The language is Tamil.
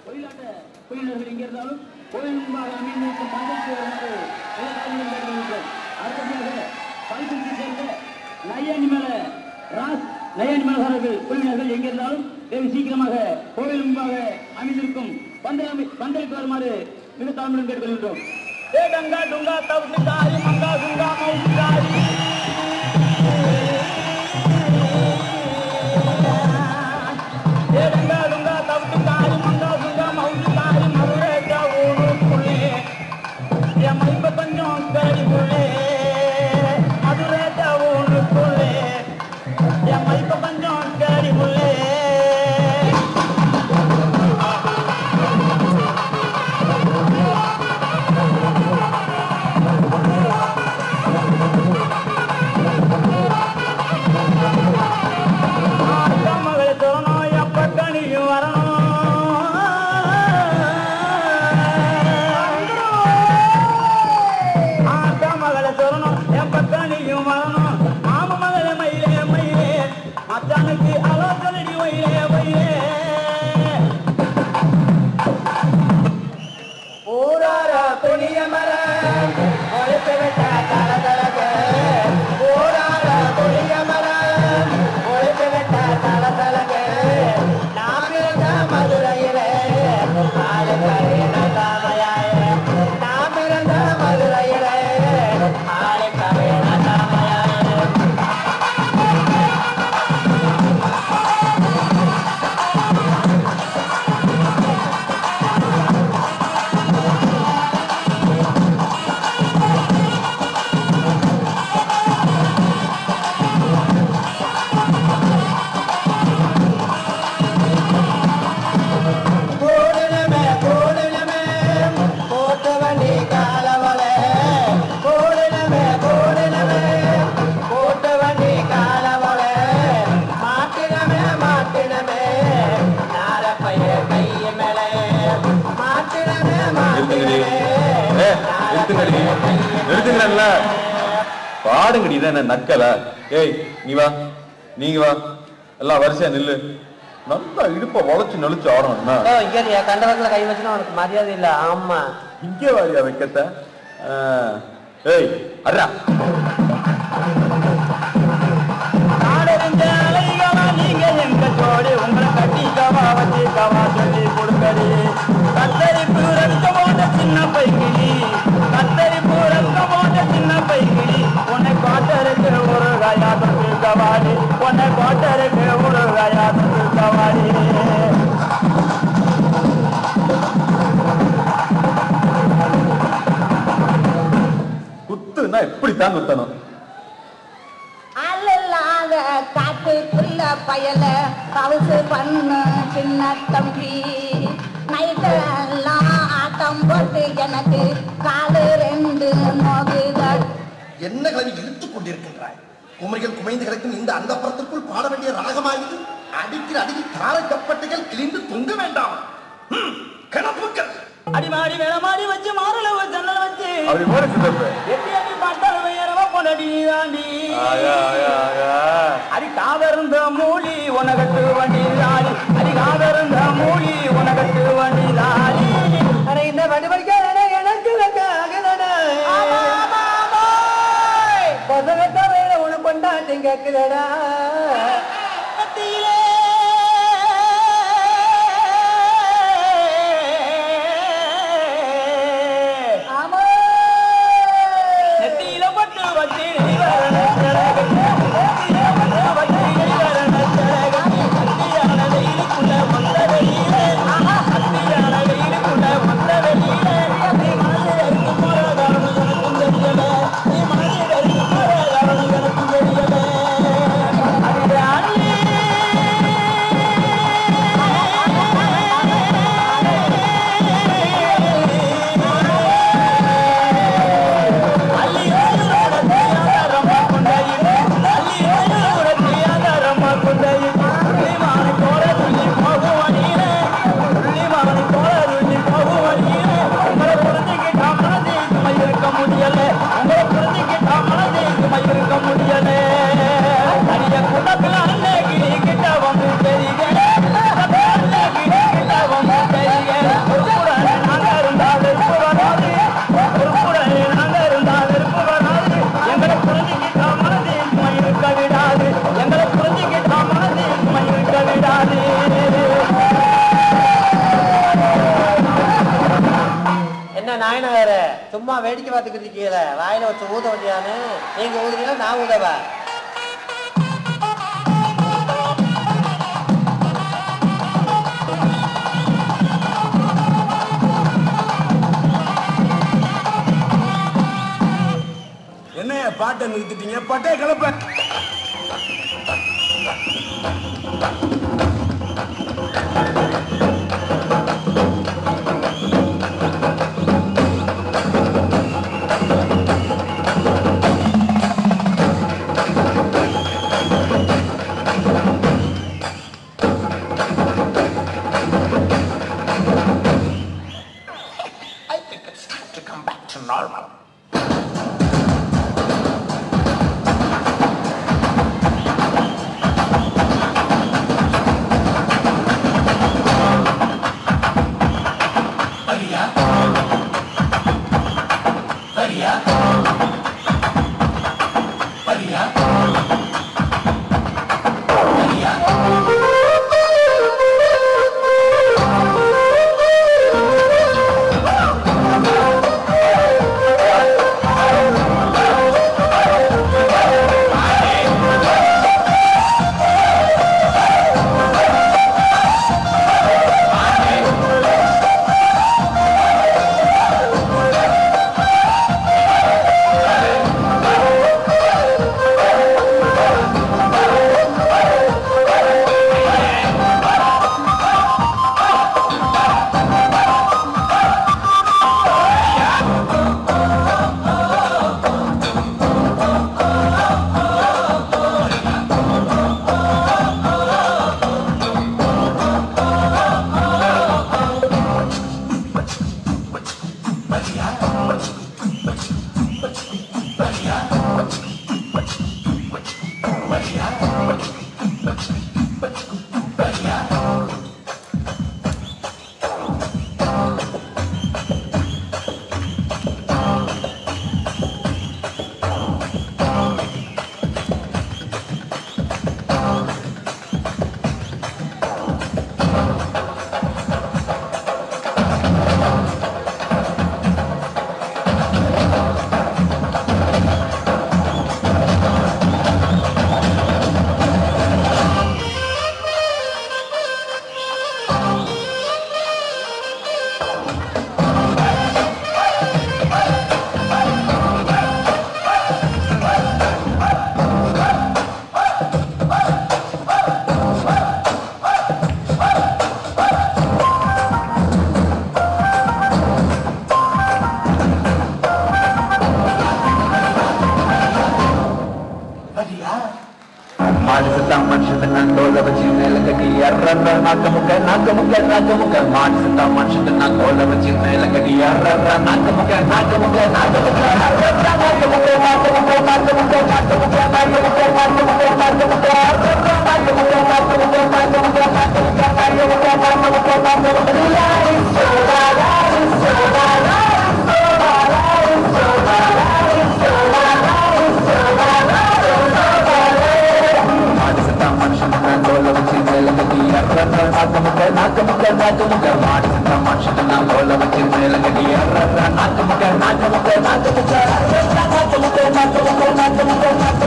கோயிலாட்ட குழுவினர்கள் எங்கே இருந்தாலும் கோயில் முன்பாக அமைந்திருக்கும் பந்தலுக்கு வருமாறு அடுத்ததாக பல்கலைக்கு சேர்ந்த நையானிமலர்கள் குழுவினர்கள் எங்கே இருந்தாலும் சீக்கிரமாக கோயில் முன்பாக அமைந்திருக்கும் பந்தலுக்கு வருமாறு மிக தாழ்மையுடன் கேட்டுக்கொள்கின்றோம். டங்கா டுங்கா தவுட்டுக்காரி மங்கா குங்கா மவுட்டுக்காரி டங்கா டுங்கா தவுட்டுக்காரி மங்கா குங்கா மவுட்டுக்காரி மதுரேக்கா ஊருக்குள்ளே என் மைப்ப கொஞ்சம் கடிக்குள்ளே மதுரேக்கா ஊருக்குள்ளே என் மைப்ப கொஞ்சம் கடிக்குள்ளே பாடுங்கடி நக்கல. ஏய் நீ வா, நீங்க வா, எல்லாம் வரிசையா நில்லு. நல்லா இடுப்ப வளைச்சு நெளிச்சு ஆடணும். கண்டவர்களை கை வச்சுனா உனக்கு மரியாதை இல்ல. ஆமா இங்கே வாரியா வைக்கத்த. ஏய் அடா நீங்க எங்க ஜோடி உங்களை கட்டிக்கவா வச்சுக்கவா சொல்லி கொடுக்கடி. கத்தரிப்பு ரத்த போட்ட சின்ன பைக்கிளி, கத்தரிப்பு ரத்த போட்ட சின்ன பைக்கிளி, உன்னை கோட்டருக்கு ஒரு காயா தொட்டு கவாடி, உன்னை கோட்டருக்கு ஒரு காயா தொட்டு கவாடி. குத்துனா எப்படித்தான் குத்தணும். காட்டுக்குள்ள பயல கவுசு பண்ணு சின்ன தம்பி, நைட்டெல்லாம் ஆட்டம் போட்டு எனக்கு காலு ரெண்டு நோகுதல். என்ன கிளவி இழுத்துக் கொண்டிருக்கின்றாய்? குமரிகள் குமைந்து கிடக்கும் இந்த அந்த புறத்திற்குள் பாட வேண்டிய ராகமாயிது. அடிக்கிற அடியில் தாரை கப்பட்டுகள் கிழிந்து தொங்க வேண்டாம். கிணப்புக்கள் அடிமாடி வேளமாடி வச்சு மாறளவு ஜன்னல் வச்சு எட்டி எட்டி பாட்டால் வேறவ பொன்னடி தாண்டி அடி காதருந்த மூலி உனகட்டு வண்டி தாடி, அடி காதருந்த மூலி உனகட்டு வண்டி தாடி. இந்த வண்டி படிக்க எனக்கு பசங்கத்த வேலை உனக்கு கொண்டாட்டி கேட்குதடா. வச்சு சும்மா வேடிக்கை பார்த்துக்கிட்டு இருக்கீங்களே, வாயில வச்சு ஊத வேண்டியானு. நீங்க ஊதுறீங்களா நான் ஊதவா? என்ன பாட்டை நிறுத்திட்டீங்க? பாட்டே கிளப்ப. I think it's time to come back to normal. நாக்கு முக்க